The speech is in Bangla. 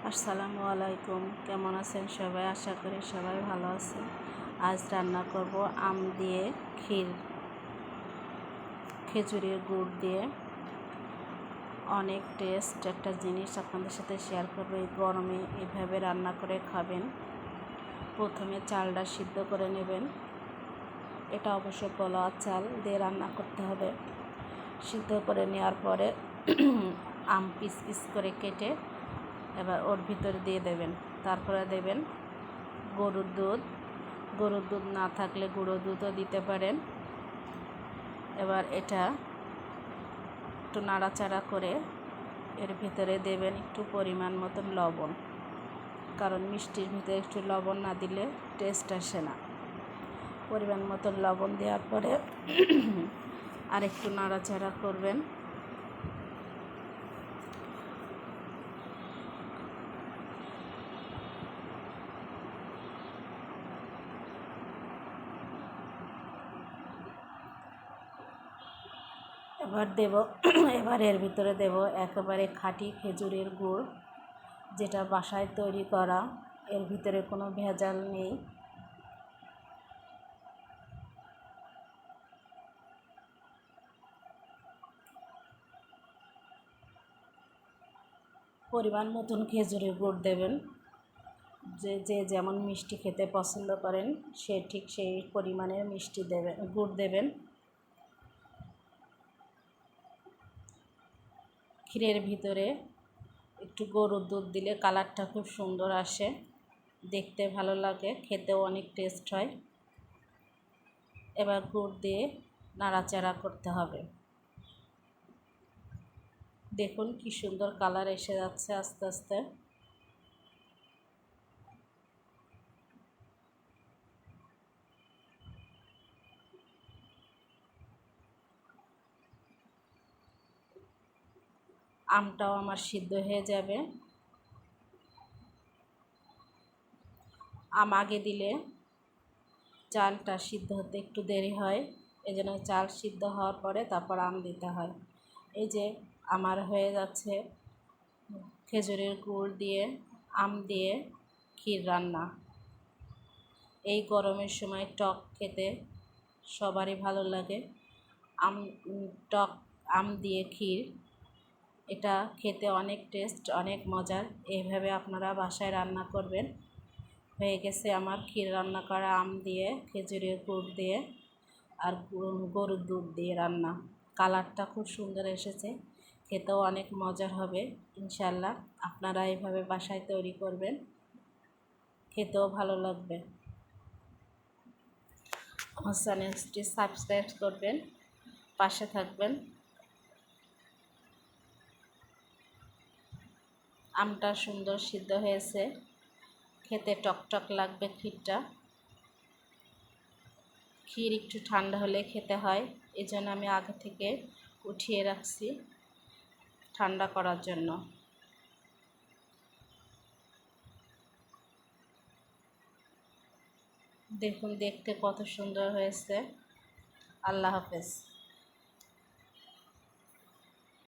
আসসালামু আলাইকুম। কেমন আছেন সবাই? আশা করি সবাই ভালো আছেন। আজ রান্না করব আম দিয়ে ক্ষীর, খেজুরের গুড় দিয়ে। অনেক টেস্ট একটা জিনিস আপনাদের সাথে শেয়ার করব। এই গরমে এভাবে রান্না করে খাবেন। প্রথমে চালটা সিদ্ধ করে নেবেন। এটা অবশ্য পোলাও চাল দিয়ে রান্না করতে হবে। সিদ্ধ করে নেওয়ার পরে আম পিস পিস করে কেটে এবার ওর ভিতরে দিয়ে দেবেন। তারপরে দেবেন গরুর দুধ না থাকলে গুঁড়ো দুধও দিতে পারেন। এবার এটা একটু নাড়াচাড়া করে এর ভিতরে দেবেন একটু পরিমাণ মতন লবণ, কারণ মিষ্টির ভিতরে একটু লবণ না দিলে টেস্ট আসে না। পরিমাণ মতন লবণ দেওয়ার পরে আর একটু নাড়াচাড়া করবেন। এবার এর ভিতরে দেব একেবারে খাঁটি খেজুরের গুড়, যেটা বাসায় তৈরি করা, এর ভিতরে কোনো ভেজাল নেই। পরিমাণ মতন খেজুরের গুড় দেবেন। যে যেমন মিষ্টি খেতে পছন্দ করেন সে ঠিক সেই পরিমাণের মিষ্টি দেবেন, গুড় দেবেন। ক্ষীরের ভিতরে একটু গরুর দুধ দিলে কালারটা খুব সুন্দর আসে, দেখতে ভালো লাগে, খেতেও অনেক টেস্ট হয়। এবার গুড় দিয়ে নাড়াচাড়া করতে হবে। দেখুন কি সুন্দর কালার এসে যাচ্ছে আস্তে আস্তে। আমটাও আমার সিদ্ধ হয়ে যাবে। আম আগে দিলে চালটা সিদ্ধ হতে একটু দেরি হয়, এই জন্য চাল সিদ্ধ হওয়ার পরে তারপর আম দিতে হয়। এই যে আমার হয়ে যাচ্ছে খেজুরের গুড় দিয়ে আম দিয়ে ক্ষীর রান্না। এই গরমের সময় টক খেতে সবারই ভালো লাগে। টক আম দিয়ে ক্ষীর, এটা খেতে অনেক টেস্ট, অনেক মজার। এইভাবে আপনারা বাসায় রান্না করবেন। হয়ে গেছে আমার ক্ষীর রান্না করা আম দিয়ে, খেজুরের গুড় দিয়ে আর গরুর দুধ দিয়ে রান্না। কালারটা খুব সুন্দর এসেছে, খেতেও অনেক মজার হবে ইনশাল্লাহ। আপনারা এইভাবে বাসায় তৈরি করবেন, খেতেও ভালো লাগবে। আমার চ্যানেলটি সাবস্ক্রাইব করবেন, পাশে থাকবেন। আমটা সুন্দর সিদ্ধ হয়েছে, খেতে টকটক লাগবে ক্ষীরটা। ক্ষীর একটু ঠান্ডা হলে খেতে হয়, এই জন্য আমি আগে থেকে উঠিয়ে রাখছি ঠান্ডা করার জন্য। দেখুন দেখতে কত সুন্দর হয়েছে। আল্লাহ হাফেজ।